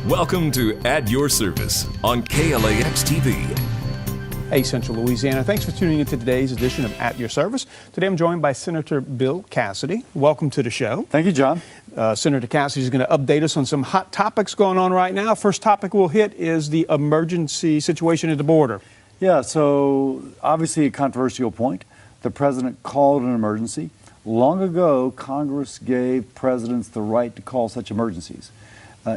Welcome to At Your Service on KLAX TV. Hey, Central Louisiana. Thanks for tuning in to today's edition of At Your Service. Today I'm joined by Senator Bill Cassidy. Welcome to the show. Thank you, John. Senator Cassidy is going to update us on some hot topics going on right now. First topic we'll hit is the emergency situation at the border. Yeah, so obviously a controversial point. The president called an emergency. Long ago, Congress gave presidents the right to call such emergencies.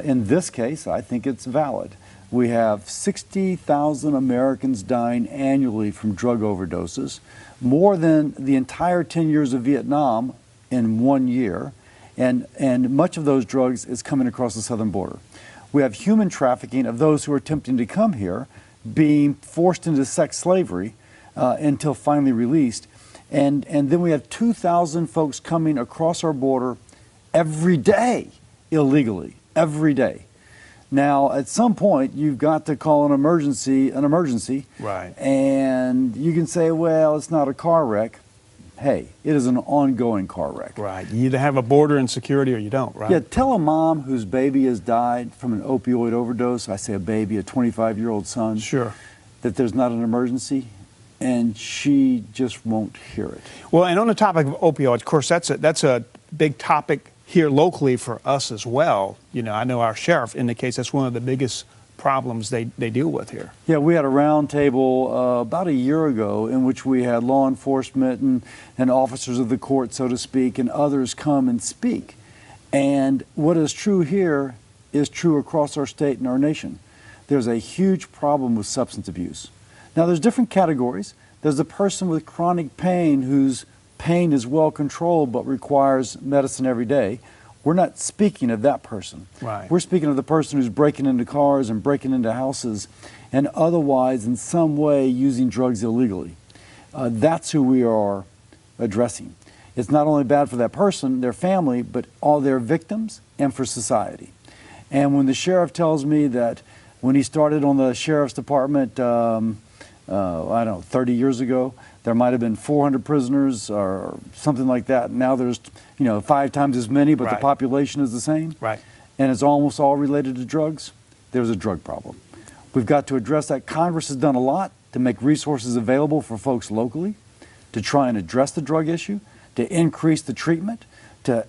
In this case, I think it's valid. We have 60,000 Americans dying annually from drug overdoses, more than the entire 10 years of Vietnam in 1 year, and much of those drugs is coming across the southern border. We have human trafficking of those who are attempting to come here, being forced into sex slavery until finally released, and then we have 2,000 folks coming across our border every day illegally, every day. Now, at some point, you've got to call an emergency. Right. And you can say, well, it's not a car wreck. Hey, it is an ongoing car wreck. Right. You either have a border insecurity or you don't, right? Yeah, tell a mom whose baby has died from an opioid overdose, I say a baby, a 25-year-old son, Sure. that there's not an emergency, and she just won't hear it. Well, and on the topic of opioids, of course, that's a big topic here locally for us as well. You know, I know our sheriff indicates that's one of the biggest problems they deal with here. Yeah, we had a round table about a year ago in which we had law enforcement and officers of the court, so to speak, and others come and speak. And what is true here is true across our state and our nation. There's a huge problem with substance abuse. Now, there's different categories. There's the person with chronic pain whose pain is well controlled but requires medicine every day. We're not speaking of that person. Right. We're speaking of the person who's breaking into cars and breaking into houses and otherwise in some way using drugs illegally. That's who we are addressing. It's not only bad for that person, their family, but all their victims and for society. And when the sheriff tells me that when he started on the sheriff's department, I don't know, 30 years ago, there might have been 400 prisoners or something like that. Now there's, 5 times as many, but Right. the population is the same. Right. And it's almost all related to drugs. There's a drug problem. We've got to address that. Congress has done a lot to make resources available for folks locally, to try and address the drug issue, to increase the treatment, to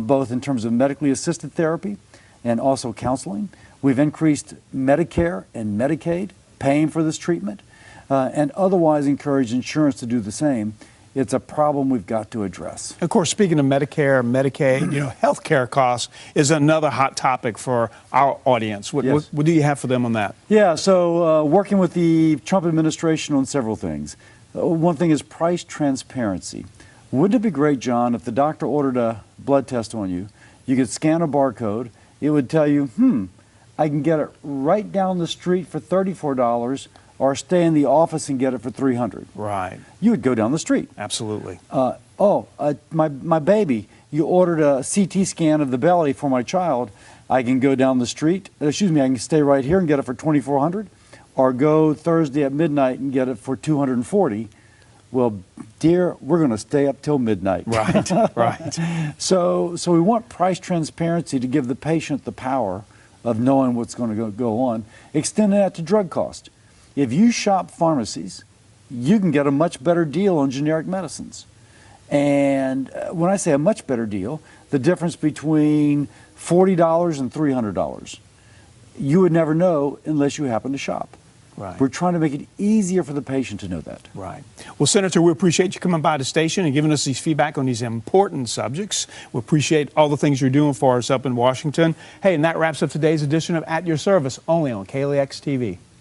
both in terms of medically assisted therapy and also counseling. We've increased Medicare and Medicaid paying for this treatment. And otherwise encourage insurance to do the same. It's a problem we've got to address. Of course, speaking of Medicare, Medicaid, healthcare costs is another hot topic for our audience. What do you have for them on that? Yeah, so working with the Trump administration on several things. One thing is price transparency. Wouldn't it be great, John, if the doctor ordered a blood test on you, you could scan a barcode, it would tell you, I can get it right down the street for $34, or stay in the office and get it for $300. Right. You would go down the street. Absolutely. My baby, you ordered a CT scan of the belly for my child. I can go down the street, I can stay right here and get it for $2,400, or go Thursday at midnight and get it for $240. Well, dear, we're going to stay up till midnight. Right, right. So we want price transparency to give the patient the power of knowing what's going to go on. Extend that to drug cost. If you shop pharmacies, you can get a much better deal on generic medicines. And when I say a much better deal, the difference between $40 and $300, you would never know unless you happen to shop. Right. We're trying to make it easier for the patient to know that. Right. Well, Senator, we appreciate you coming by the station and giving us these feedback on these important subjects. We appreciate all the things you're doing for us up in Washington. Hey, and that wraps up today's edition of At Your Service, only on KLAX TV.